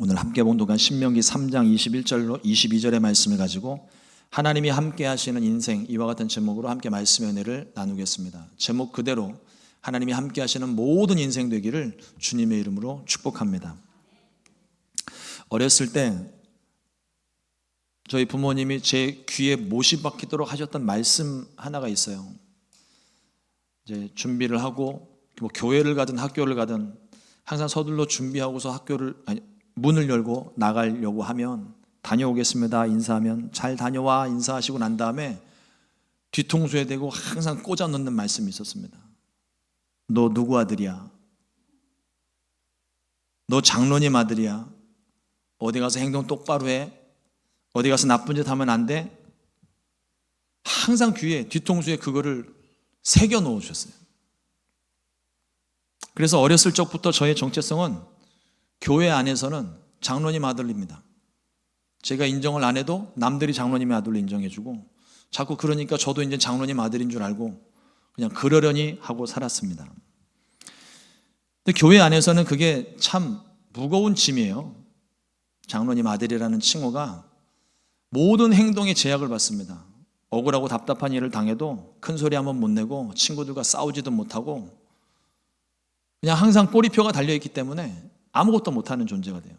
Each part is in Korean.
오늘 함께 봉독한 신명기 3장 21절로 22절의 말씀을 가지고 하나님이 함께 하시는 인생, 이와 같은 제목으로 함께 말씀의 은혜를 나누겠습니다. 제목 그대로 하나님이 함께 하시는 모든 인생 되기를 주님의 이름으로 축복합니다. 어렸을 때 저희 부모님이 제 귀에 못이 박히도록 하셨던 말씀 하나가 있어요. 이제 준비를 하고 뭐 교회를 가든 학교를 가든 항상 서둘러 준비하고서 문을 열고 나가려고 하면 다녀오겠습니다 인사하면 잘 다녀와 인사하시고 난 다음에 뒤통수에 대고 항상 꽂아 넣는 말씀이 있었습니다. 너 누구 아들이야? 너 장로님 아들이야? 어디 가서 행동 똑바로 해? 어디 가서 나쁜 짓 하면 안 돼? 항상 귀에 뒤통수에 그거를 새겨 넣어 주셨어요. 그래서 어렸을 적부터 저의 정체성은 교회 안에서는 장로님 아들입니다. 제가 인정을 안 해도 남들이 장로님의 아들로 인정해주고 자꾸 그러니까 저도 이제 장로님 아들인 줄 알고 그냥 그러려니 하고 살았습니다. 근데 교회 안에서는 그게 참 무거운 짐이에요. 장로님 아들이라는 칭호가 모든 행동에 제약을 받습니다. 억울하고 답답한 일을 당해도 큰 소리 한번 못 내고 친구들과 싸우지도 못하고 그냥 항상 꼬리표가 달려있기 때문에 아무것도 못하는 존재가 돼요.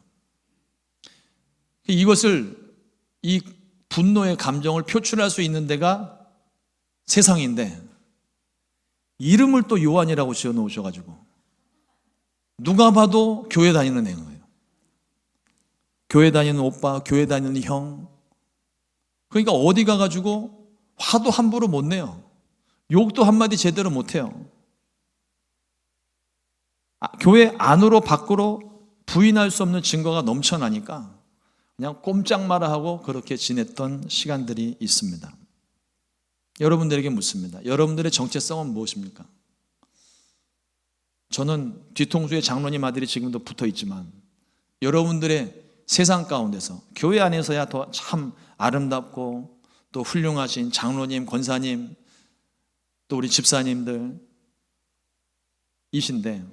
이 분노의 감정을 표출할 수 있는 데가 세상인데 이름을 또 요한이라고 지어 놓으셔가지고 누가 봐도 교회 다니는 애예요. 교회 다니는 오빠, 교회 다니는 형. 그러니까 어디 가가지고 화도 함부로 못 내요. 욕도 한마디 제대로 못해요. 교회 안으로 밖으로 부인할 수 없는 증거가 넘쳐나니까 그냥 꼼짝 마라 하고 그렇게 지냈던 시간들이 있습니다. 여러분들에게 묻습니다. 여러분들의 정체성은 무엇입니까? 저는 뒤통수에 장로님 아들이 지금도 붙어 있지만 여러분들의 세상 가운데서 교회 안에서야 더 참 아름답고 또 훌륭하신 장로님, 권사님, 또 우리 집사님들 이신데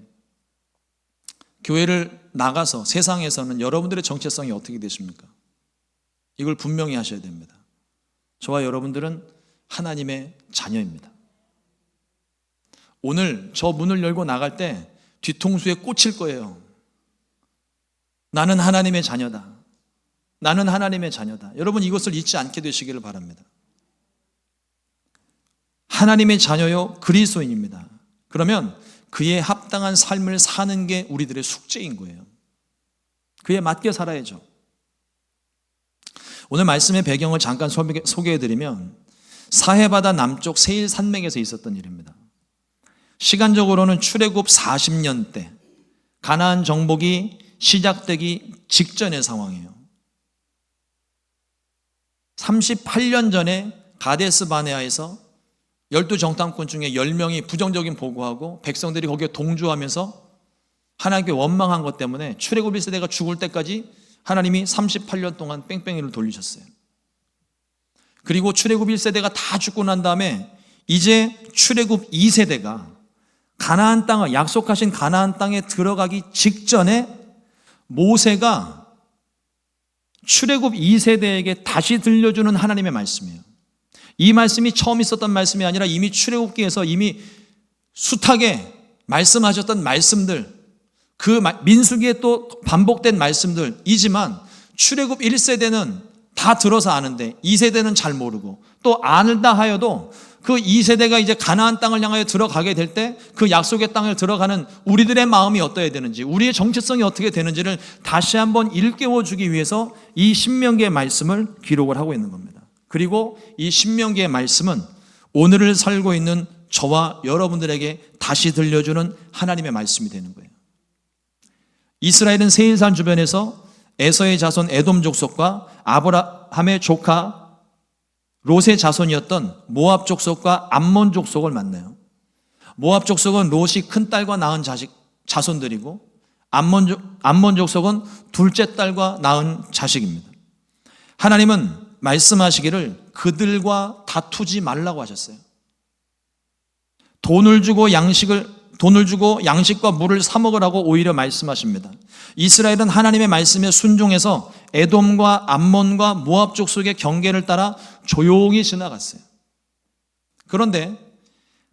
교회를 나가서 세상에서는 여러분들의 정체성이 어떻게 되십니까? 이걸 분명히 하셔야 됩니다. 저와 여러분들은 하나님의 자녀입니다. 오늘 저 문을 열고 나갈 때 뒤통수에 꽂힐 거예요. 나는 하나님의 자녀다. 나는 하나님의 자녀다. 여러분 이것을 잊지 않게 되시기를 바랍니다. 하나님의 자녀요 그리스도인입니다. 그러면 그에 합당한 삶을 사는 게 우리들의 숙제인 거예요. 그에 맞게 살아야죠. 오늘 말씀의 배경을 잠깐 소개해드리면 사해바다 남쪽 세일 산맥에서 있었던 일입니다. 시간적으로는 출애굽 40년 때 가나안 정복이 시작되기 직전의 상황이에요. 38년 전에 가데스 바네아에서 12정탐꾼 중에 10명이 부정적인 보고하고 백성들이 거기에 동조하면서 하나님께 원망한 것 때문에 출애굽 1세대가 죽을 때까지 하나님이 38년 동안 뺑뺑이를 돌리셨어요. 그리고 출애굽 1세대가 다 죽고 난 다음에 이제 출애굽 2세대가 가나안 땅을 약속하신 가나안 땅에 들어가기 직전에 모세가 출애굽 2세대에게 다시 들려주는 하나님의 말씀이에요. 이 말씀이 처음 있었던 말씀이 아니라 이미 출애굽기에서 이미 숱하게 말씀하셨던 말씀들, 그 민수기에 또 반복된 말씀들이지만 출애굽 1세대는 다 들어서 아는데 2세대는 잘 모르고 또 안다 하여도 그 2세대가 이제 가나안 땅을 향하여 들어가게 될 때 그 약속의 땅을 들어가는 우리들의 마음이 어떠해야 되는지, 우리의 정체성이 어떻게 되는지를 다시 한번 일깨워 주기 위해서 이 신명기의 말씀을 기록을 하고 있는 겁니다. 그리고 이 신명기의 말씀은 오늘을 살고 있는 저와 여러분들에게 다시 들려주는 하나님의 말씀이 되는 거예요. 이스라엘은 세일산 주변에서 에서의 자손 에돔 족속과 아브라함의 조카 롯의 자손이었던 모압 족속과 암몬 족속을 만나요. 모압 족속은 롯이 큰 딸과 낳은 자손들이고 암몬 족속은 둘째 딸과 낳은 자식입니다. 하나님은 말씀하시기를 그들과 다투지 말라고 하셨어요. 돈을 주고 양식을 돈을 주고 양식과 물을 사 먹으라고 오히려 말씀하십니다. 이스라엘은 하나님의 말씀에 순종해서 에돔과 암몬과 모압 족속의 경계를 따라 조용히 지나갔어요. 그런데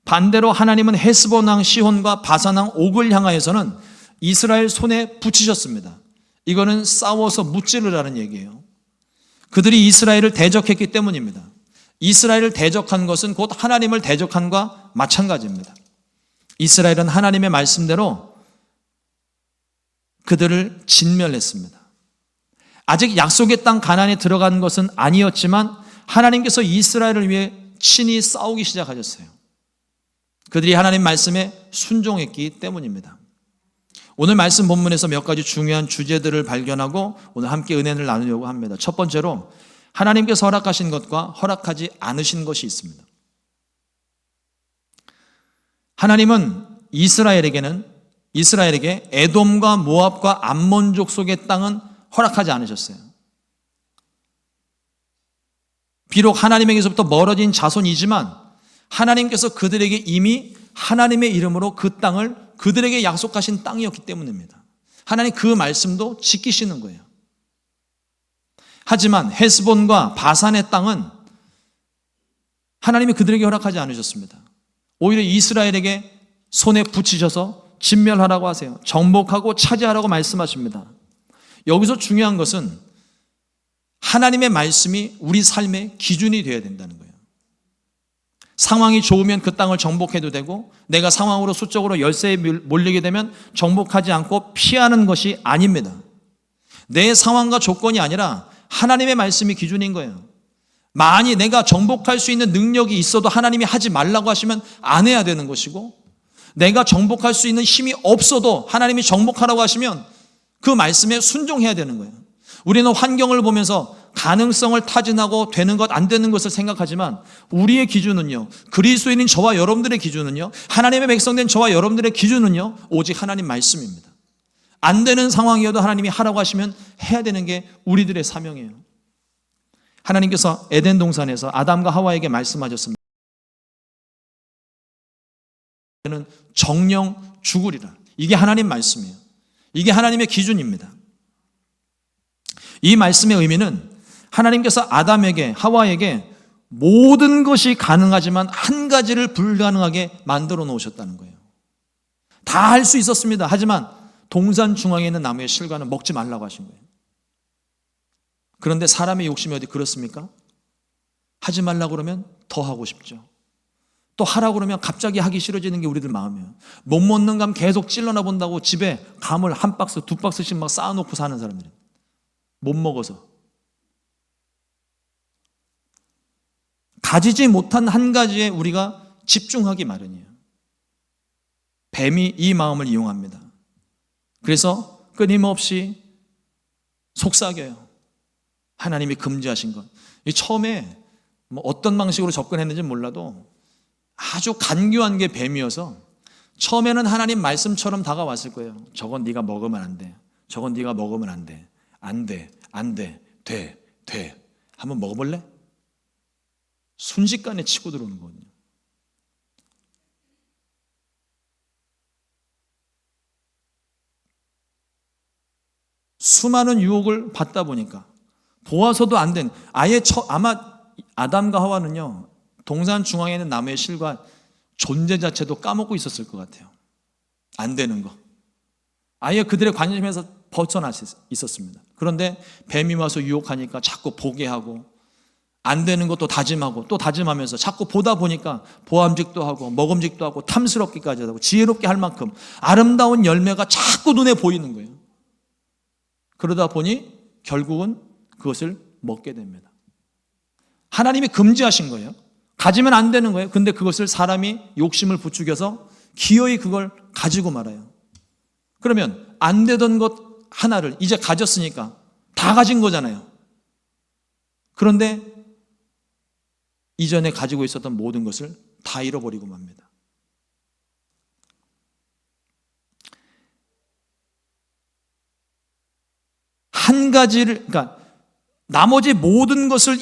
반대로 하나님은 헤스본 왕 시혼과 바산 왕 옥을 향하여서는 이스라엘 손에 붙이셨습니다. 이거는 싸워서 무찌르라는 얘기예요. 그들이 이스라엘을 대적했기 때문입니다. 이스라엘을 대적한 것은 곧 하나님을 대적한과 마찬가지입니다. 이스라엘은 하나님의 말씀대로 그들을 진멸했습니다. 아직 약속의 땅 가나안에 들어간 것은 아니었지만 하나님께서 이스라엘을 위해 친히 싸우기 시작하셨어요. 그들이 하나님 말씀에 순종했기 때문입니다. 오늘 말씀 본문에서 몇 가지 중요한 주제들을 발견하고 오늘 함께 은혜를 나누려고 합니다. 첫 번째로 하나님께서 허락하신 것과 허락하지 않으신 것이 있습니다. 하나님은 이스라엘에게 에돔과 모압과 암몬 족속의 땅은 허락하지 않으셨어요. 비록 하나님에게서부터 멀어진 자손이지만 하나님께서 그들에게 이미 하나님의 이름으로 그 땅을 그들에게 약속하신 땅이었기 때문입니다. 하나님 그 말씀도 지키시는 거예요. 하지만 헤스본과 바산의 땅은 하나님이 그들에게 허락하지 않으셨습니다. 오히려 이스라엘에게 손에 붙이셔서 진멸하라고 하세요. 정복하고 차지하라고 말씀하십니다. 여기서 중요한 것은 하나님의 말씀이 우리 삶의 기준이 되어야 된다는 거예요. 상황이 좋으면 그 땅을 정복해도 되고 내가 상황으로 수적으로 열세에 몰리게 되면 정복하지 않고 피하는 것이 아닙니다. 내 상황과 조건이 아니라 하나님의 말씀이 기준인 거예요. 만약 내가 정복할 수 있는 능력이 있어도 하나님이 하지 말라고 하시면 안 해야 되는 것이고, 내가 정복할 수 있는 힘이 없어도 하나님이 정복하라고 하시면 그 말씀에 순종해야 되는 거예요. 우리는 환경을 보면서 가능성을 타진하고 되는 것 안 되는 것을 생각하지만 우리의 기준은요, 그리스도인인 저와 여러분들의 기준은요, 하나님의 백성된 저와 여러분들의 기준은요, 오직 하나님 말씀입니다. 안 되는 상황이어도 하나님이 하라고 하시면 해야 되는 게 우리들의 사명이에요. 하나님께서 에덴 동산에서 아담과 하와에게 말씀하셨습니다. 는 정령 죽으리라. 이게 하나님 말씀이에요. 이게 하나님의 기준입니다. 이 말씀의 의미는 하나님께서 아담에게 하와에게 모든 것이 가능하지만 한 가지를 불가능하게 만들어 놓으셨다는 거예요. 다 할 수 있었습니다. 하지만 동산 중앙에 있는 나무의 실과는 먹지 말라고 하신 거예요. 그런데 사람의 욕심이 어디 그렇습니까? 하지 말라고 그러면 더 하고 싶죠. 또 하라고 그러면 갑자기 하기 싫어지는 게 우리들 마음이에요. 못 먹는 감 계속 찔러나 본다고 집에 감을 한 박스, 두 박스씩 막 쌓아놓고 사는 사람들이 못 먹어서. 가지지 못한 한 가지에 우리가 집중하기 마련이에요. 뱀이 이 마음을 이용합니다. 그래서 끊임없이 속삭여요. 하나님이 금지하신 것. 처음에 어떤 방식으로 접근했는지 몰라도 아주 간교한 게 뱀이어서 처음에는 하나님 말씀처럼 다가왔을 거예요. 저건 네가 먹으면 안 돼. 저건 네가 먹으면 안 돼. 안 돼. 안 돼. 돼. 돼. 한번 먹어볼래? 순식간에 치고 들어오는 거거든요. 수많은 유혹을 받다 보니까 보아서도 안 된, 아마 아담과 하와는요, 동산 중앙에 있는 나무의 실과 존재 자체도 까먹고 있었을 것 같아요. 안 되는 거. 아예 그들의 관심에서 벗어나 있었습니다. 그런데 뱀이 와서 유혹하니까 자꾸 보게 하고, 안 되는 것도 다짐하고, 또 다짐하면서 자꾸 보다 보니까 보암직도 하고 먹음직도 하고 탐스럽기까지 하고 지혜롭게 할 만큼 아름다운 열매가 자꾸 눈에 보이는 거예요. 그러다 보니 결국은 그것을 먹게 됩니다. 하나님이 금지하신 거예요. 가지면 안 되는 거예요. 근데 그것을 사람이 욕심을 부추겨서 기어이 그걸 가지고 말아요. 그러면 안 되던 것 하나를 이제 가졌으니까 다 가진 거잖아요. 그런데 이전에 가지고 있었던 모든 것을 다 잃어버리고 맙니다. 한 가지를, 그러니까 나머지 모든 것을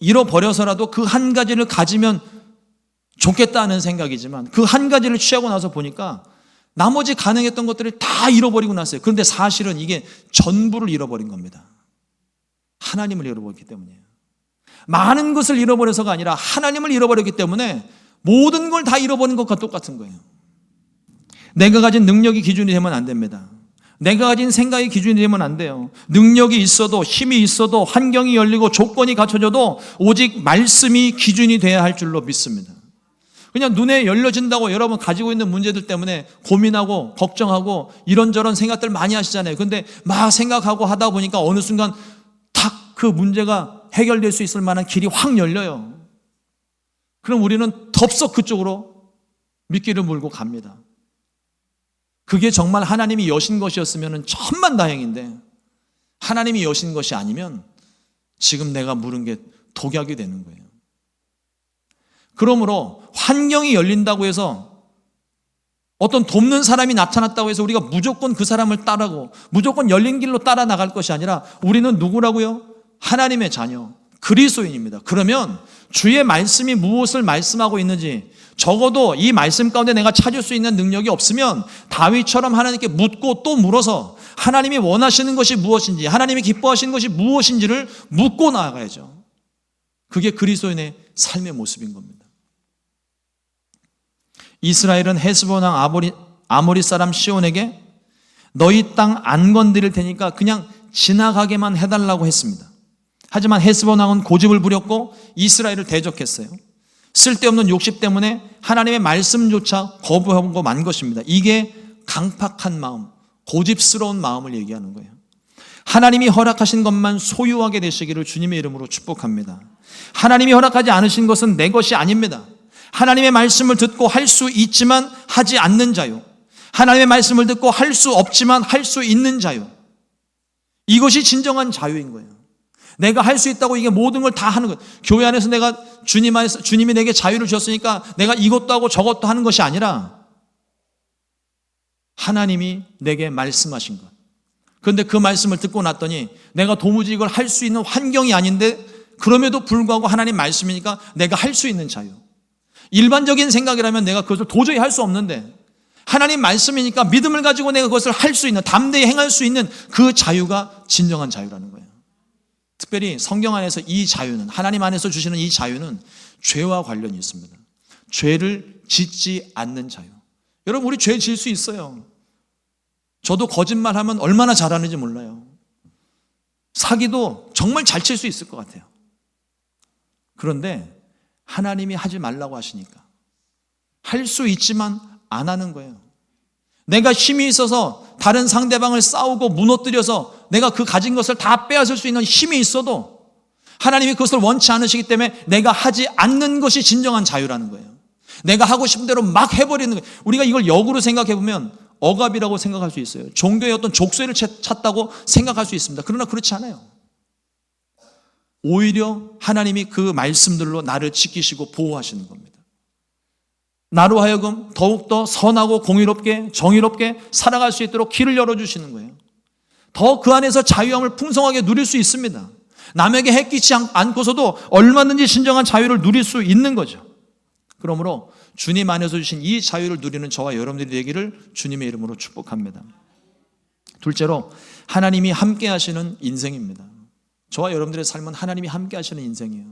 잃어버려서라도 그 한 가지를 가지면 좋겠다는 생각이지만 그 한 가지를 취하고 나서 보니까 나머지 가능했던 것들을 다 잃어버리고 났어요. 그런데 사실은 이게 전부를 잃어버린 겁니다. 하나님을 잃어버렸기 때문이에요. 많은 것을 잃어버려서가 아니라 하나님을 잃어버렸기 때문에 모든 걸 다 잃어버린 것과 똑같은 거예요. 내가 가진 능력이 기준이 되면 안 됩니다. 내가 가진 생각이 기준이 되면 안 돼요. 능력이 있어도, 힘이 있어도, 환경이 열리고 조건이 갖춰져도 오직 말씀이 기준이 돼야 할 줄로 믿습니다. 그냥 눈에 열려진다고 여러분 가지고 있는 문제들 때문에 고민하고 걱정하고 이런저런 생각들 많이 하시잖아요. 근데 막 생각하고 하다 보니까 어느 순간 탁 그 문제가 해결될 수 있을 만한 길이 확 열려요. 그럼 우리는 덥석 그쪽으로 미끼를 물고 갑니다. 그게 정말 하나님이 여신 것이었으면 천만다행인데 하나님이 여신 것이 아니면 지금 내가 물은 게 독약이 되는 거예요. 그러므로 환경이 열린다고 해서 어떤 돕는 사람이 나타났다고 해서 우리가 무조건 그 사람을 따르고 무조건 열린 길로 따라 나갈 것이 아니라 우리는 누구라고요? 하나님의 자녀, 그리스도인입니다. 그러면 주의 말씀이 무엇을 말씀하고 있는지 적어도 이 말씀 가운데 내가 찾을 수 있는 능력이 없으면 다윗처럼 하나님께 묻고 또 물어서 하나님이 원하시는 것이 무엇인지, 하나님이 기뻐하시는 것이 무엇인지를 묻고 나아가야죠. 그게 그리스도인의 삶의 모습인 겁니다. 이스라엘은 헤스본 왕 아모리 사람 시온에게 너희 땅 안 건드릴 테니까 그냥 지나가게만 해달라고 했습니다. 하지만 헤스본 왕은 고집을 부렸고 이스라엘을 대적했어요. 쓸데없는 욕심 때문에 하나님의 말씀조차 거부하고 만 것입니다. 이게 강팍한 마음, 고집스러운 마음을 얘기하는 거예요. 하나님이 허락하신 것만 소유하게 되시기를 주님의 이름으로 축복합니다. 하나님이 허락하지 않으신 것은 내 것이 아닙니다. 하나님의 말씀을 듣고 할 수 있지만 하지 않는 자유, 하나님의 말씀을 듣고 할 수 없지만 할 수 있는 자유, 이것이 진정한 자유인 거예요. 내가 할 수 있다고 이게 모든 걸 다 하는 거예요. 교회 안에서 내가 주님이 내게 자유를 주셨으니까 내가 이것도 하고 저것도 하는 것이 아니라 하나님이 내게 말씀하신 것. 그런데 그 말씀을 듣고 났더니 내가 도무지 이걸 할 수 있는 환경이 아닌데 그럼에도 불구하고 하나님 말씀이니까 내가 할 수 있는 자유. 일반적인 생각이라면 내가 그것을 도저히 할 수 없는데 하나님 말씀이니까 믿음을 가지고 내가 그것을 할 수 있는, 담대히 행할 수 있는 그 자유가 진정한 자유라는 거예요. 특별히 성경 안에서 이 자유는, 하나님 안에서 주시는 이 자유는 죄와 관련이 있습니다. 죄를 짓지 않는 자유. 여러분, 우리 죄 지을 수 있어요. 저도 거짓말하면 얼마나 잘하는지 몰라요. 사기도 정말 잘 칠 수 있을 것 같아요. 그런데 하나님이 하지 말라고 하시니까 할 수 있지만 안 하는 거예요. 내가 힘이 있어서 다른 상대방을 싸우고 무너뜨려서 내가 그 가진 것을 다 빼앗을 수 있는 힘이 있어도 하나님이 그것을 원치 않으시기 때문에 내가 하지 않는 것이 진정한 자유라는 거예요. 내가 하고 싶은 대로 막 해버리는 거예요. 우리가 이걸 역으로 생각해 보면 억압이라고 생각할 수 있어요. 종교의 어떤 족쇄를 찾다고 생각할 수 있습니다. 그러나 그렇지 않아요. 오히려 하나님이 그 말씀들로 나를 지키시고 보호하시는 겁니다. 나로 하여금 더욱더 선하고 공의롭게 정의롭게 살아갈 수 있도록 길을 열어주시는 거예요. 더 그 안에서 자유함을 풍성하게 누릴 수 있습니다. 남에게 해끼지 않고서도 얼마든지 진정한 자유를 누릴 수 있는 거죠. 그러므로 주님 안에서 주신 이 자유를 누리는 저와 여러분들이 되기를 주님의 이름으로 축복합니다. 둘째로 하나님이 함께 하시는 인생입니다. 저와 여러분들의 삶은 하나님이 함께 하시는 인생이에요.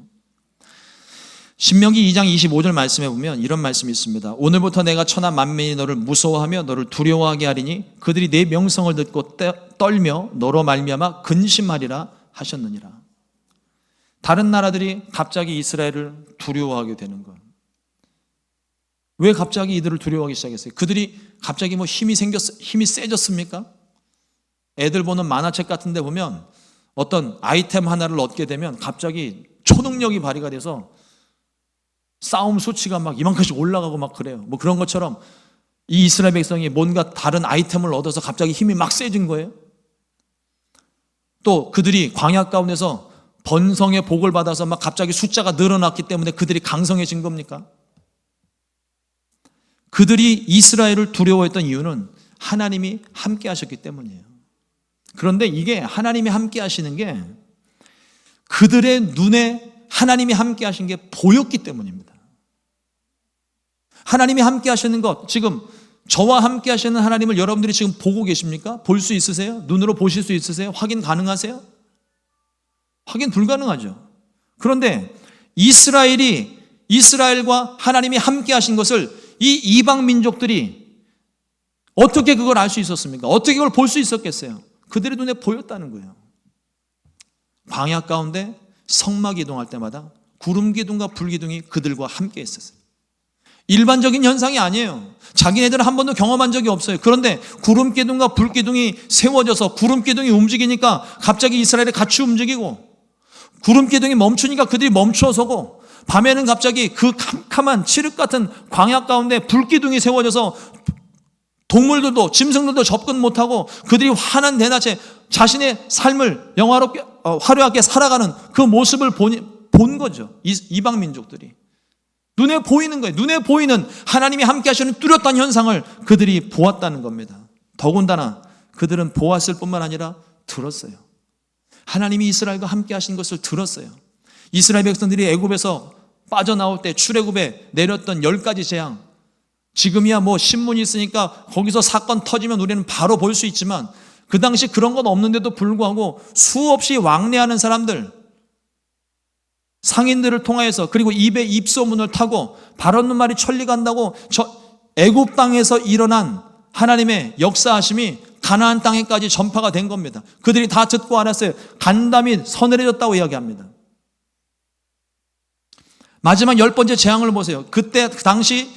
신명기 2장 25절 말씀에 보면 이런 말씀이 있습니다. 오늘부터 내가 천하 만민이 너를 무서워하며 너를 두려워하게 하리니 그들이 내 명성을 듣고 떨며 너로 말미암아 근심하리라 하셨느니라. 다른 나라들이 갑자기 이스라엘을 두려워하게 되는 것. 왜 갑자기 이들을 두려워하기 시작했어요? 그들이 갑자기 힘이 세졌습니까? 애들 보는 만화책 같은 데 보면 어떤 아이템 하나를 얻게 되면 갑자기 초능력이 발휘가 돼서 싸움 수치가 막 이만큼씩 올라가고 막 그래요. 그런 것처럼 이 이스라엘 백성이 뭔가 다른 아이템을 얻어서 갑자기 힘이 막 세진 거예요. 또 그들이 광야 가운데서 번성의 복을 받아서 막 갑자기 숫자가 늘어났기 때문에 그들이 강성해진 겁니까? 그들이 이스라엘을 두려워했던 이유는 하나님이 함께 하셨기 때문이에요. 그런데 이게 하나님이 함께 하시는 게 그들의 눈에 하나님이 함께 하신 게 보였기 때문입니다. 하나님이 함께 하시는 것, 지금 저와 함께 하시는 하나님을 여러분들이 지금 보고 계십니까? 볼 수 있으세요? 눈으로 보실 수 있으세요? 확인 가능하세요? 확인 불가능하죠. 그런데 이스라엘과 하나님이 함께 하신 것을 이 이방 민족들이 어떻게 그걸 알 수 있었습니까? 어떻게 그걸 볼 수 있었겠어요? 그들의 눈에 보였다는 거예요. 광야 가운데 성막 이동할 때마다 구름 기둥과 불 기둥이 그들과 함께 있었어요. 일반적인 현상이 아니에요. 자기네들은 한 번도 경험한 적이 없어요. 그런데 구름 기둥과 불 기둥이 세워져서 구름 기둥이 움직이니까 갑자기 이스라엘이 같이 움직이고, 구름 기둥이 멈추니까 그들이 멈춰서고, 밤에는 갑자기 그 캄캄한 칠흑 같은 광야 가운데 불 기둥이 세워져서 동물들도 짐승들도 접근 못하고 그들이 환한 대낮에 자신의 삶을 영화롭게 화려하게 살아가는 그 모습을 본 거죠. 이방 민족들이 눈에 보이는 거예요. 눈에 보이는 하나님이 함께 하시는 뚜렷한 현상을 그들이 보았다는 겁니다. 더군다나 그들은 보았을 뿐만 아니라 들었어요. 하나님이 이스라엘과 함께 하신 것을 들었어요. 이스라엘 백성들이 애굽에서 빠져나올 때 출애굽에 내렸던 10가지 재앙, 지금이야 뭐 신문이 있으니까 거기서 사건 터지면 우리는 바로 볼 수 있지만 그 당시 그런 건 없는데도 불구하고 수없이 왕래하는 사람들, 상인들을 통하여서, 그리고 입에 입소문을 타고 발 없는 말이 천리 간다고 애굽 땅에서 일어난 하나님의 역사하심이 가나안 땅에까지 전파가 된 겁니다. 그들이 다 듣고 알았어요. 간담이 서늘해졌다고 이야기합니다. 마지막 10번째 재앙을 보세요. 그때 그 당시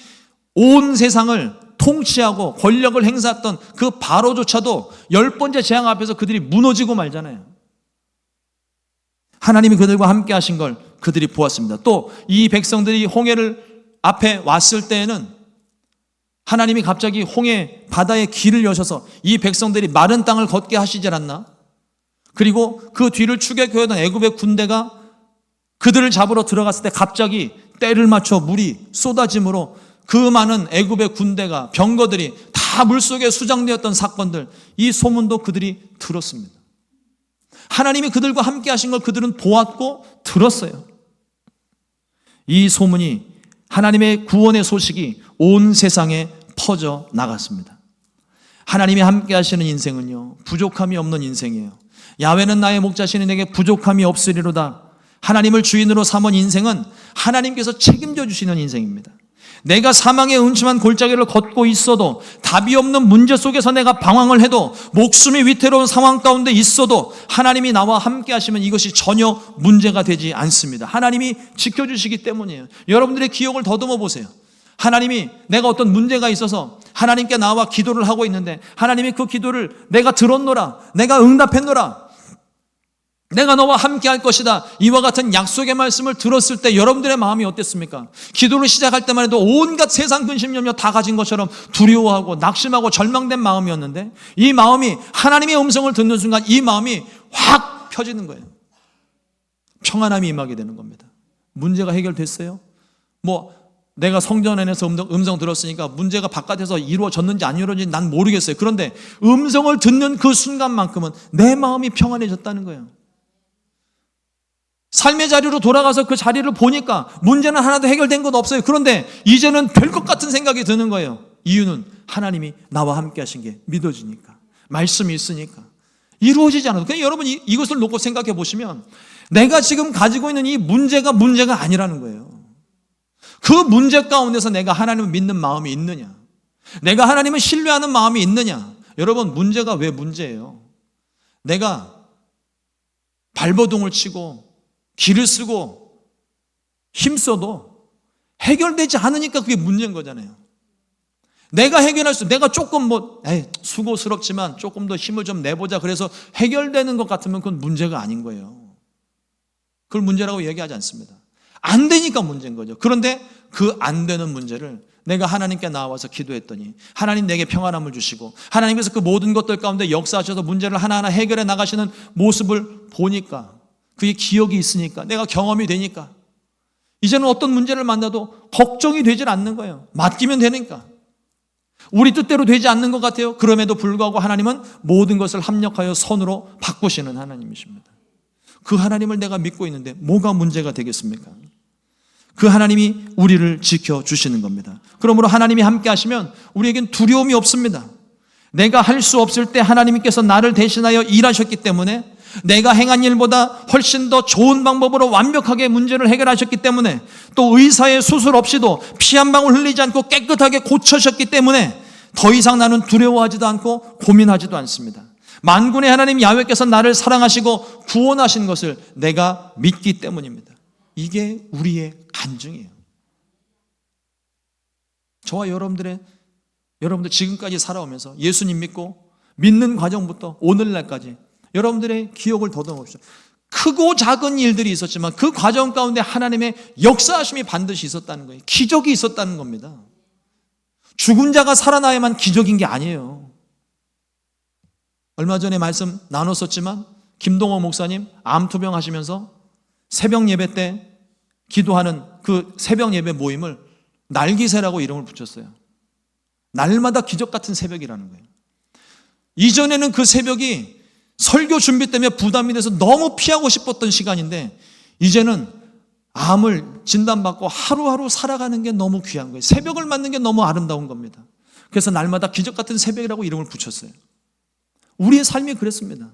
온 세상을 통치하고 권력을 행사했던 그 바로조차도 10번째 재앙 앞에서 그들이 무너지고 말잖아요. 하나님이 그들과 함께 하신 걸 그들이 보았습니다. 또 이 백성들이 홍해를 앞에 왔을 때에는 하나님이 갑자기 홍해 바다의 길을 여셔서 이 백성들이 마른 땅을 걷게 하시지 않았나? 그리고 그 뒤를 추격해오던 애굽의 군대가 그들을 잡으러 들어갔을 때 갑자기 때를 맞춰 물이 쏟아짐으로 그 많은 애굽의 군대가, 병거들이 다 물속에 수장되었던 사건들, 이 소문도 그들이 들었습니다. 하나님이 그들과 함께 하신 걸 그들은 보았고 들었어요. 이 소문이, 하나님의 구원의 소식이 온 세상에 퍼져 나갔습니다. 하나님이 함께 하시는 인생은요, 부족함이 없는 인생이에요. 야훼는 나의 목자시니 내게 부족함이 없으리로다. 하나님을 주인으로 삼은 인생은 하나님께서 책임져 주시는 인생입니다. 내가 사망의 음침한 골짜기를 걷고 있어도, 답이 없는 문제 속에서 내가 방황을 해도, 목숨이 위태로운 상황 가운데 있어도 하나님이 나와 함께 하시면 이것이 전혀 문제가 되지 않습니다. 하나님이 지켜주시기 때문이에요. 여러분들의 기억을 더듬어 보세요. 하나님이, 내가 어떤 문제가 있어서 하나님께 나와 기도를 하고 있는데 하나님이 그 기도를 내가 들었노라, 내가 응답했노라, 내가 너와 함께 할 것이다, 이와 같은 약속의 말씀을 들었을 때 여러분들의 마음이 어땠습니까? 기도를 시작할 때만 해도 온갖 세상 근심 염려 다 가진 것처럼 두려워하고 낙심하고 절망된 마음이었는데, 이 마음이 하나님의 음성을 듣는 순간 이 마음이 확 펴지는 거예요. 평안함이 임하게 되는 겁니다. 문제가 해결됐어요? 내가 성전 안에서 음성 들었으니까 문제가 바깥에서 이루어졌는지 안 이루어졌는지 난 모르겠어요. 그런데 음성을 듣는 그 순간만큼은 내 마음이 평안해졌다는 거예요. 삶의 자리로 돌아가서 그 자리를 보니까 문제는 하나도 해결된 것 없어요. 그런데 이제는 될 것 같은 생각이 드는 거예요. 이유는 하나님이 나와 함께 하신 게 믿어지니까, 말씀이 있으니까. 이루어지지 않아도, 그냥 여러분 이것을 놓고 생각해 보시면 내가 지금 가지고 있는 이 문제가 아니라는 거예요. 그 문제 가운데서 내가 하나님을 믿는 마음이 있느냐, 내가 하나님을 신뢰하는 마음이 있느냐. 여러분, 문제가 왜 문제예요? 내가 발버둥을 치고 기를 쓰고 힘써도 해결되지 않으니까 그게 문제인 거잖아요. 내가 해결할 내가 조금 수고스럽지만 조금 더 힘을 좀 내보자 그래서 해결되는 것 같으면 그건 문제가 아닌 거예요. 그걸 문제라고 얘기하지 않습니다. 안 되니까 문제인 거죠. 그런데 그 안 되는 문제를 내가 하나님께 나와서 기도했더니 하나님 내게 평안함을 주시고 하나님께서 그 모든 것들 가운데 역사하셔서 문제를 하나하나 해결해 나가시는 모습을 보니까, 그게 기억이 있으니까, 내가 경험이 되니까 이제는 어떤 문제를 만나도 걱정이 되질 않는 거예요. 맡기면 되니까. 우리 뜻대로 되지 않는 것 같아요. 그럼에도 불구하고 하나님은 모든 것을 합력하여 선으로 바꾸시는 하나님이십니다. 그 하나님을 내가 믿고 있는데 뭐가 문제가 되겠습니까? 그 하나님이 우리를 지켜주시는 겁니다. 그러므로 하나님이 함께 하시면 우리에겐 두려움이 없습니다. 내가 할 수 없을 때 하나님께서 나를 대신하여 일하셨기 때문에, 내가 행한 일보다 훨씬 더 좋은 방법으로 완벽하게 문제를 해결하셨기 때문에, 또 의사의 수술 없이도 피 한 방울 흘리지 않고 깨끗하게 고쳐셨기 때문에 더 이상 나는 두려워하지도 않고 고민하지도 않습니다. 만군의 하나님 야훼께서 나를 사랑하시고 구원하신 것을 내가 믿기 때문입니다. 이게 우리의 간증이에요. 저와 여러분들 지금까지 살아오면서 예수님 믿고 믿는 과정부터 오늘날까지 여러분들의 기억을 더듬어보십시오. 크고 작은 일들이 있었지만 그 과정 가운데 하나님의 역사하심이 반드시 있었다는 거예요. 기적이 있었다는 겁니다. 죽은 자가 살아나야만 기적인 게 아니에요. 얼마 전에 말씀 나눴었지만 김동호 목사님 암투병 하시면서 새벽 예배 때 기도하는 그 새벽 예배 모임을 날기새라고 이름을 붙였어요. 날마다 기적 같은 새벽이라는 거예요. 이전에는 그 새벽이 설교 준비 때문에 부담이 돼서 너무 피하고 싶었던 시간인데, 이제는 암을 진단받고 하루하루 살아가는 게 너무 귀한 거예요. 새벽을 맞는 게 너무 아름다운 겁니다. 그래서 날마다 기적 같은 새벽이라고 이름을 붙였어요. 우리의 삶이 그랬습니다.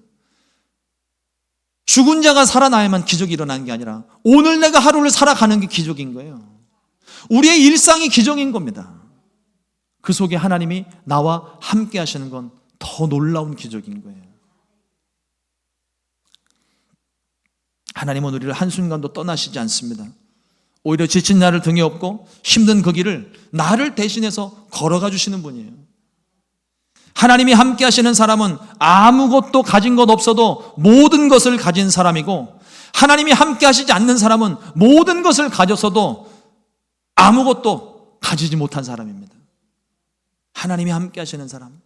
죽은 자가 살아나야만 기적이 일어나는 게 아니라 오늘 내가 하루를 살아가는 게 기적인 거예요. 우리의 일상이 기적인 겁니다. 그 속에 하나님이 나와 함께 하시는 건 더 놀라운 기적인 거예요. 하나님은 우리를 한순간도 떠나시지 않습니다. 오히려 지친 나를 등에 업고 힘든 그 길을 나를 대신해서 걸어가 주시는 분이에요. 하나님이 함께 하시는 사람은 아무것도 가진 것 없어도 모든 것을 가진 사람이고, 하나님이 함께 하시지 않는 사람은 모든 것을 가졌어도 아무것도 가지지 못한 사람입니다. 하나님이 함께 하시는 사람,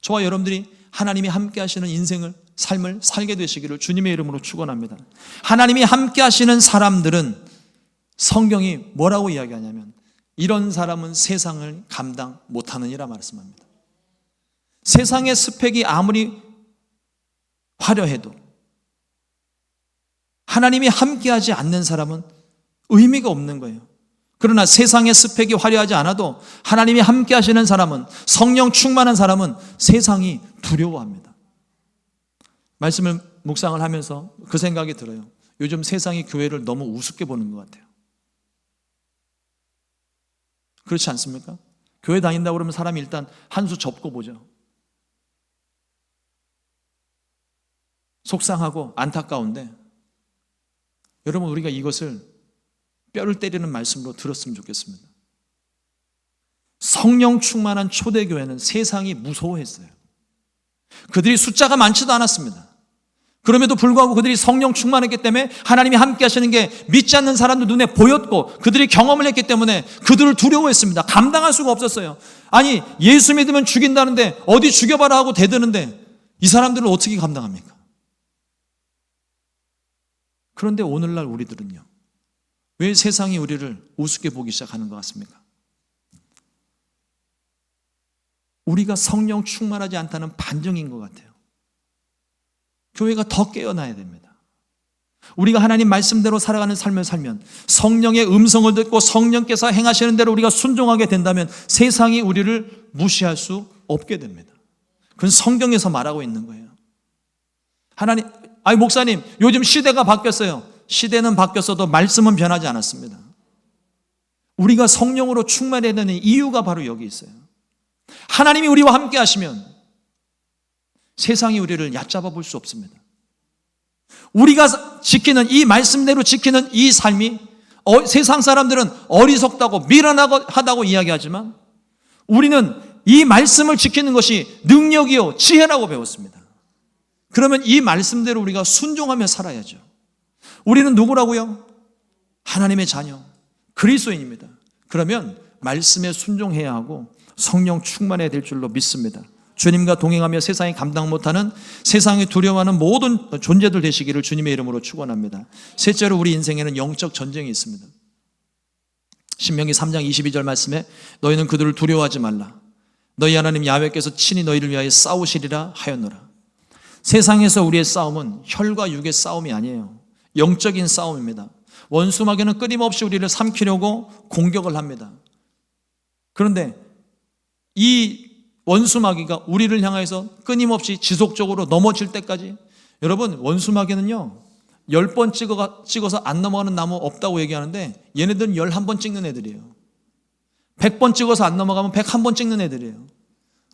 저와 여러분들이 하나님이 함께 하시는 인생을, 삶을 살게 되시기를 주님의 이름으로 축원합니다. 하나님이 함께 하시는 사람들은 성경이 뭐라고 이야기하냐면, 이런 사람은 세상을 감당 못하느니라 말씀합니다. 세상의 스펙이 아무리 화려해도 하나님이 함께하지 않는 사람은 의미가 없는 거예요. 그러나 세상의 스펙이 화려하지 않아도 하나님이 함께 하시는 사람은, 성령 충만한 사람은 세상이 두려워합니다. 말씀을 묵상을 하면서 그 생각이 들어요. 요즘 세상이 교회를 너무 우습게 보는 것 같아요. 그렇지 않습니까? 교회 다닌다고 그러면 사람이 일단 한 수 접고 보죠. 속상하고 안타까운데, 여러분, 우리가 이것을 뼈를 때리는 말씀으로 들었으면 좋겠습니다. 성령 충만한 초대교회는 세상이 무서워했어요. 그들이 숫자가 많지도 않았습니다. 그럼에도 불구하고 그들이 성령 충만했기 때문에 하나님이 함께 하시는 게 믿지 않는 사람들 눈에 보였고, 그들이 경험을 했기 때문에 그들을 두려워했습니다. 감당할 수가 없었어요. 아니, 예수 믿으면 죽인다는데 어디 죽여봐라 하고 대드는데 이 사람들을 어떻게 감당합니까? 그런데 오늘날 우리들은요, 왜 세상이 우리를 우습게 보기 시작하는 것 같습니까? 우리가 성령 충만하지 않다는 반증인 것 같아요. 교회가 더 깨어나야 됩니다. 우리가 하나님 말씀대로 살아가는 삶을 살면, 성령의 음성을 듣고 성령께서 행하시는 대로 우리가 순종하게 된다면 세상이 우리를 무시할 수 없게 됩니다. 그건 성경에서 말하고 있는 거예요. 목사님, 요즘 시대가 바뀌었어요. 시대는 바뀌었어도 말씀은 변하지 않았습니다. 우리가 성령으로 충만해야 되는 이유가 바로 여기 있어요. 하나님이 우리와 함께 하시면 세상이 우리를 얕잡아 볼 수 없습니다. 우리가 지키는 이 말씀대로 지키는 이 삶이, 세상 사람들은 어리석다고 미련하다고 이야기하지만 우리는 이 말씀을 지키는 것이 능력이요 지혜라고 배웠습니다. 그러면 이 말씀대로 우리가 순종하며 살아야죠. 우리는 누구라고요? 하나님의 자녀, 그리스도인입니다. 그러면 말씀에 순종해야 하고 성령 충만해야 될 줄로 믿습니다. 주님과 동행하며 세상이 감당 못하는, 세상이 두려워하는 모든 존재들 되시기를 주님의 이름으로 축원합니다. 셋째로, 우리 인생에는 영적 전쟁이 있습니다. 신명기 3장 22절 말씀에 너희는 그들을 두려워하지 말라. 너희 하나님 야훼께서 친히 너희를 위하여 싸우시리라 하였노라. 세상에서 우리의 싸움은 혈과 육의 싸움이 아니에요. 영적인 싸움입니다. 원수 마귀는 끊임없이 우리를 삼키려고 공격을 합니다. 그런데 이 원수마귀가 우리를 향해서 끊임없이 지속적으로 넘어질 때까지, 여러분 원수마귀는요 10번 찍어서 안 넘어가는 나무 없다고 얘기하는데 얘네들은 11번 찍는 애들이에요. 100번 찍어서 안 넘어가면 101번 찍는 애들이에요.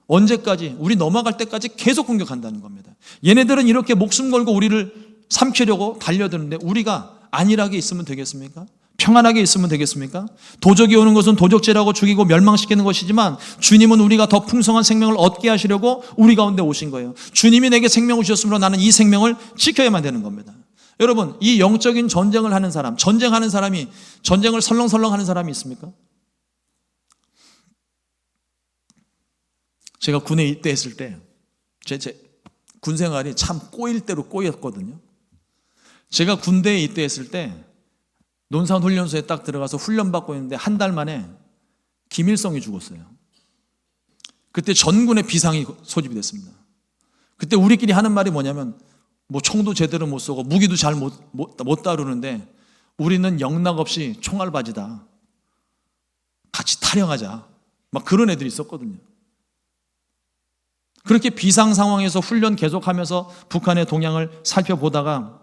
언제까지? 우리 넘어갈 때까지 계속 공격한다는 겁니다. 얘네들은 이렇게 목숨 걸고 우리를 삼키려고 달려드는데 우리가 안일하게 있으면 되겠습니까? 평안하게 있으면 되겠습니까? 도적이 오는 것은 도적질하고 죽이고 멸망시키는 것이지만 주님은 우리가 더 풍성한 생명을 얻게 하시려고 우리 가운데 오신 거예요. 주님이 내게 생명을 주셨으므로 나는 이 생명을 지켜야만 되는 겁니다. 여러분, 이 영적인 전쟁을 하는 사람, 전쟁하는 사람이, 전쟁을 설렁설렁 하는 사람이 있습니까? 제가 군에 입대했을 때 제 군생활이 참 꼬일 대로 꼬였거든요. 제가 군대에 입대했을 때 논산훈련소에 딱 들어가서 훈련받고 있는데 한 달 만에 김일성이 죽었어요. 그때 전군의 비상이 소집이 됐습니다. 그때 우리끼리 하는 말이 뭐냐면 뭐 총도 제대로 못 쏘고 무기도 잘 못 다루는데 우리는 영락없이 총알바지다. 같이 타령하자. 막 그런 애들이 있었거든요. 그렇게 비상 상황에서 훈련 계속하면서 북한의 동향을 살펴보다가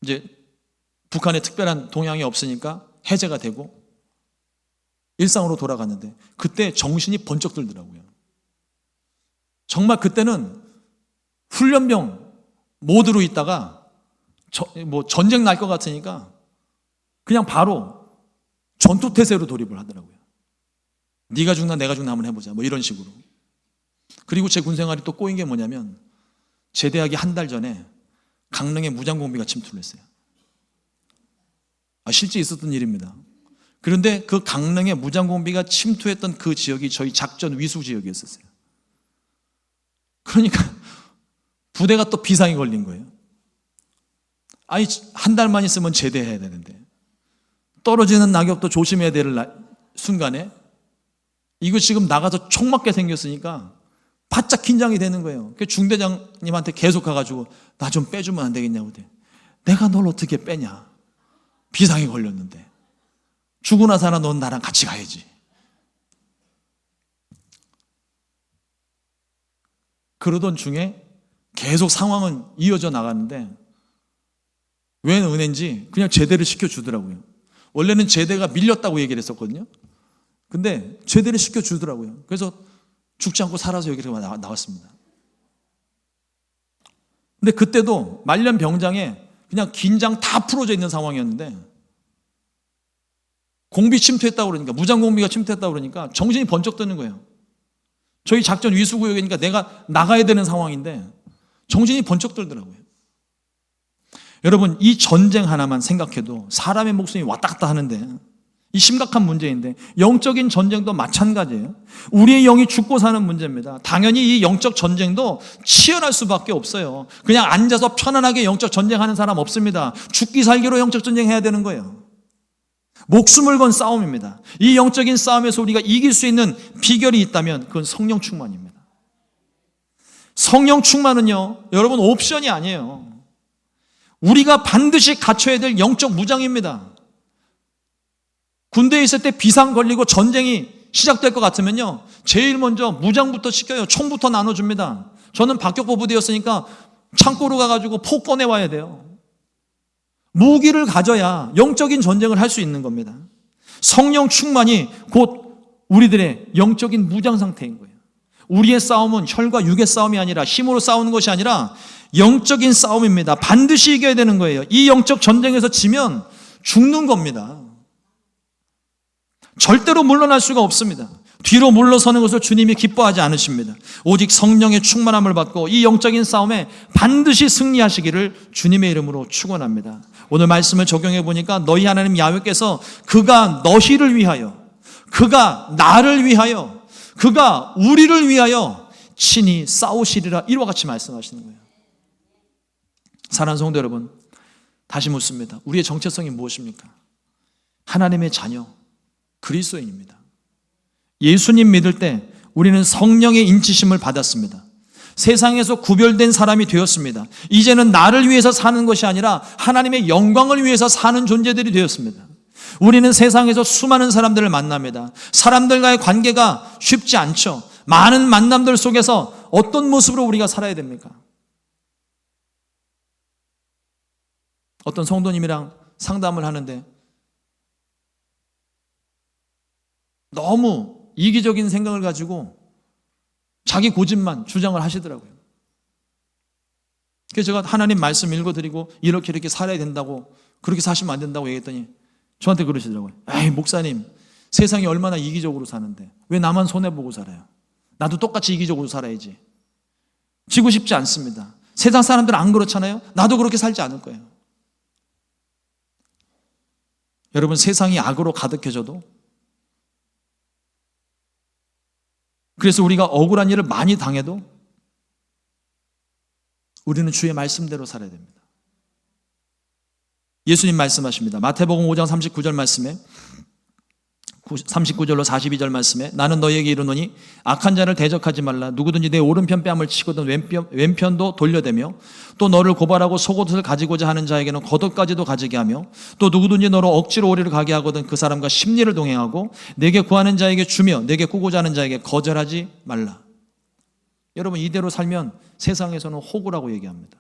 이제 북한에 특별한 동향이 없으니까 해제가 되고 일상으로 돌아갔는데 그때 정신이 번쩍 들더라고요. 정말 그때는 훈련병 모드로 있다가 전쟁 날 것 같으니까 그냥 바로 전투태세로 돌입을 하더라고요. 네가 죽나 내가 죽나 한번 해보자 뭐 이런 식으로. 그리고 제 군생활이 또 꼬인 게 뭐냐면 제대하기 한 달 전에 강릉에 무장공비가 침투를 했어요. 실제 있었던 일입니다. 그런데 그 강릉에 무장공비가 침투했던 그 지역이 저희 작전 위수 지역이었어요. 그러니까 부대가 또 비상이 걸린 거예요. 아니 한 달만 있으면 제대해야 되는데 떨어지는 낙엽도 조심해야 될 순간에 이거 지금 나가서 총 맞게 생겼으니까 바짝 긴장이 되는 거예요. 중대장님한테 계속 가가지고 나 좀 빼주면 안 되겠냐고. 내가 널 어떻게 빼냐. 비상이 걸렸는데. 죽으나 사나 넌 나랑 같이 가야지. 그러던 중에 계속 상황은 이어져 나갔는데 웬 은혜인지 그냥 제대를 시켜주더라고요. 원래는 제대가 밀렸다고 얘기를 했었거든요. 근데 제대를 시켜주더라고요. 그래서 죽지 않고 살아서 여기로 나왔습니다. 근데 그때도 말년 병장에 그냥 긴장 다 풀어져 있는 상황이었는데 공비 침투했다고 그러니까 무장공비가 침투했다고 그러니까 정신이 번쩍 드는 거예요. 저희 작전 위수구역이니까 내가 나가야 되는 상황인데 정신이 번쩍 들더라고요. 여러분 이 전쟁 하나만 생각해도 사람의 목숨이 왔다 갔다 하는데 이 심각한 문제인데 영적인 전쟁도 마찬가지예요. 우리의 영이 죽고 사는 문제입니다. 당연히 이 영적 전쟁도 치열할 수밖에 없어요. 그냥 앉아서 편안하게 영적 전쟁하는 사람 없습니다. 죽기 살기로 영적 전쟁해야 되는 거예요. 목숨을 건 싸움입니다. 이 영적인 싸움에서 우리가 이길 수 있는 비결이 있다면 그건 성령 충만입니다. 성령 충만은요, 여러분 옵션이 아니에요. 우리가 반드시 갖춰야 될 영적 무장입니다. 군대에 있을 때 비상 걸리고 전쟁이 시작될 것 같으면요, 제일 먼저 무장부터 시켜요. 총부터 나눠줍니다. 저는 박격포 부대였으니까 창고로 가가지고 포 꺼내와야 돼요. 무기를 가져야 영적인 전쟁을 할 수 있는 겁니다. 성령 충만이 곧 우리들의 영적인 무장 상태인 거예요. 우리의 싸움은 혈과 육의 싸움이 아니라 힘으로 싸우는 것이 아니라 영적인 싸움입니다. 반드시 이겨야 되는 거예요. 이 영적 전쟁에서 지면 죽는 겁니다. 절대로 물러날 수가 없습니다. 뒤로 물러서는 것을 주님이 기뻐하지 않으십니다. 오직 성령의 충만함을 받고 이 영적인 싸움에 반드시 승리하시기를 주님의 이름으로 축원합니다. 오늘 말씀을 적용해 보니까 너희 하나님 야훼께서 그가 너희를 위하여, 그가 나를 위하여, 그가 우리를 위하여 친히 싸우시리라 이와 같이 말씀하시는 거예요. 사랑하는 성도 여러분, 다시 묻습니다. 우리의 정체성이 무엇입니까? 하나님의 자녀, 그리스도인입니다. 예수님 믿을 때 우리는 성령의 인치심을 받았습니다. 세상에서 구별된 사람이 되었습니다. 이제는 나를 위해서 사는 것이 아니라 하나님의 영광을 위해서 사는 존재들이 되었습니다. 우리는 세상에서 수많은 사람들을 만납니다. 사람들과의 관계가 쉽지 않죠. 많은 만남들 속에서 어떤 모습으로 우리가 살아야 됩니까? 어떤 성도님이랑 상담을 하는데 너무 이기적인 생각을 가지고 자기 고집만 주장을 하시더라고요. 그래서 제가 하나님 말씀 읽어드리고 이렇게 살아야 된다고, 그렇게 사시면 안 된다고 얘기했더니 저한테 그러시더라고요. 에이, 목사님, 세상이 얼마나 이기적으로 사는데 왜 나만 손해보고 살아요? 나도 똑같이 이기적으로 살아야지. 지고 싶지 않습니다. 세상 사람들은 안 그렇잖아요. 나도 그렇게 살지 않을 거예요. 여러분, 세상이 악으로 가득해져도, 그래서 우리가 억울한 일을 많이 당해도 우리는 주의 말씀대로 살아야 됩니다. 예수님 말씀하십니다. 마태복음 5장 39절 말씀에, 39절로 42절 말씀에, 나는 너희에게 이르노니 악한 자를 대적하지 말라. 누구든지 내 오른편 뺨을 치거든 왼편도 돌려대며 또 너를 고발하고 속옷을 가지고자 하는 자에게는 겉옷까지도 가지게 하며 또 누구든지 너로 억지로 오리를 가게 하거든 그 사람과 심리를 동행하고 내게 구하는 자에게 주며 내게 꾸고자 하는 자에게 거절하지 말라. 여러분, 이대로 살면 세상에서는 호구라고 얘기합니다.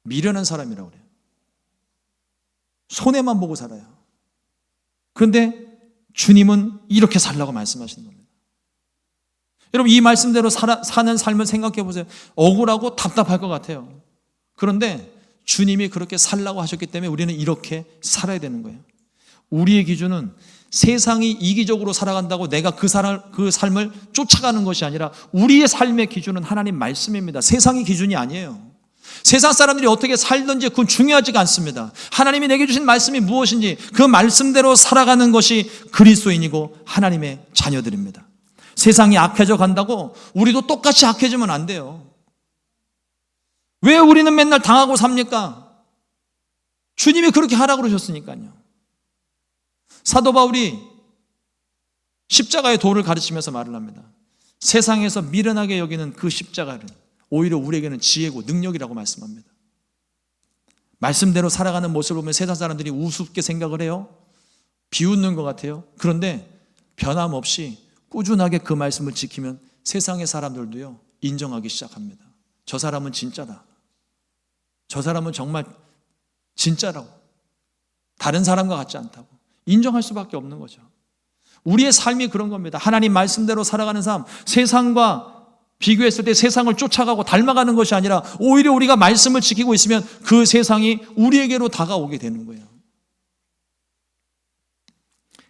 미련한 사람이라고 그래요. 손해만 보고 살아요. 그런데 주님은 이렇게 살라고 말씀하시는 겁니다. 여러분, 이 말씀대로 사는 삶을 생각해 보세요. 억울하고 답답할 것 같아요. 그런데 주님이 그렇게 살라고 하셨기 때문에 우리는 이렇게 살아야 되는 거예요. 우리의 기준은 세상이 이기적으로 살아간다고 내가 그 삶을 쫓아가는 것이 아니라 우리의 삶의 기준은 하나님 말씀입니다. 세상의 기준이 아니에요. 세상 사람들이 어떻게 살든지 그건 중요하지가 않습니다. 하나님이 내게 주신 말씀이 무엇인지 그 말씀대로 살아가는 것이 그리스도인이고 하나님의 자녀들입니다. 세상이 악해져 간다고 우리도 똑같이 악해지면 안 돼요. 왜 우리는 맨날 당하고 삽니까? 주님이 그렇게 하라고 그러셨으니까요. 사도 바울이 십자가의 도를 가르치면서 말을 합니다. 세상에서 미련하게 여기는 그 십자가를 오히려 우리에게는 지혜고 능력이라고 말씀합니다. 말씀대로 살아가는 모습을 보면 세상 사람들이 우습게 생각을 해요. 비웃는 것 같아요. 그런데 변함없이 꾸준하게 그 말씀을 지키면 세상의 사람들도요, 인정하기 시작합니다. 저 사람은 진짜다. 저 사람은 정말 진짜라고. 다른 사람과 같지 않다고. 인정할 수밖에 없는 거죠. 우리의 삶이 그런 겁니다. 하나님 말씀대로 살아가는 삶, 세상과 비교했을 때 세상을 쫓아가고 닮아가는 것이 아니라 오히려 우리가 말씀을 지키고 있으면 그 세상이 우리에게로 다가오게 되는 거예요.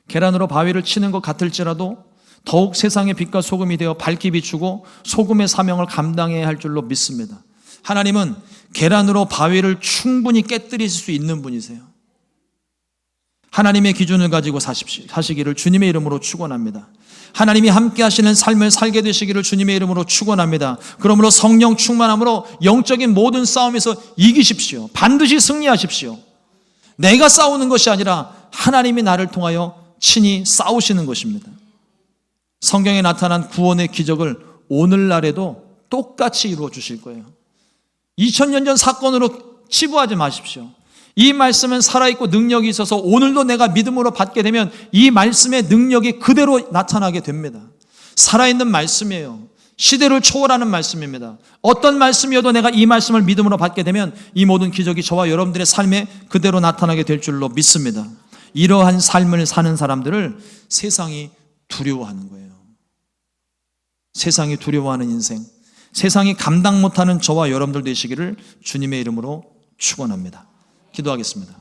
계란으로 바위를 치는 것 같을지라도 더욱 세상의 빛과 소금이 되어 밝게 비추고 소금의 사명을 감당해야 할 줄로 믿습니다. 하나님은 계란으로 바위를 충분히 깨뜨릴 수 있는 분이세요. 하나님의 기준을 가지고 사시기를 주님의 이름으로 축원합니다. 하나님이 함께 하시는 삶을 살게 되시기를 주님의 이름으로 축원합니다. 그러므로 성령 충만함으로 영적인 모든 싸움에서 이기십시오. 반드시 승리하십시오. 내가 싸우는 것이 아니라 하나님이 나를 통하여 친히 싸우시는 것입니다. 성경에 나타난 구원의 기적을 오늘날에도 똑같이 이루어 주실 거예요. 2000년 전 사건으로 치부하지 마십시오. 이 말씀은 살아있고 능력이 있어서 오늘도 내가 믿음으로 받게 되면 이 말씀의 능력이 그대로 나타나게 됩니다. 살아있는 말씀이에요. 시대를 초월하는 말씀입니다. 어떤 말씀이어도 내가 이 말씀을 믿음으로 받게 되면 이 모든 기적이 저와 여러분들의 삶에 그대로 나타나게 될 줄로 믿습니다. 이러한 삶을 사는 사람들을 세상이 두려워하는 거예요. 세상이 두려워하는 인생, 세상이 감당 못하는 저와 여러분들 되시기를 주님의 이름으로 축원합니다. 기도하겠습니다.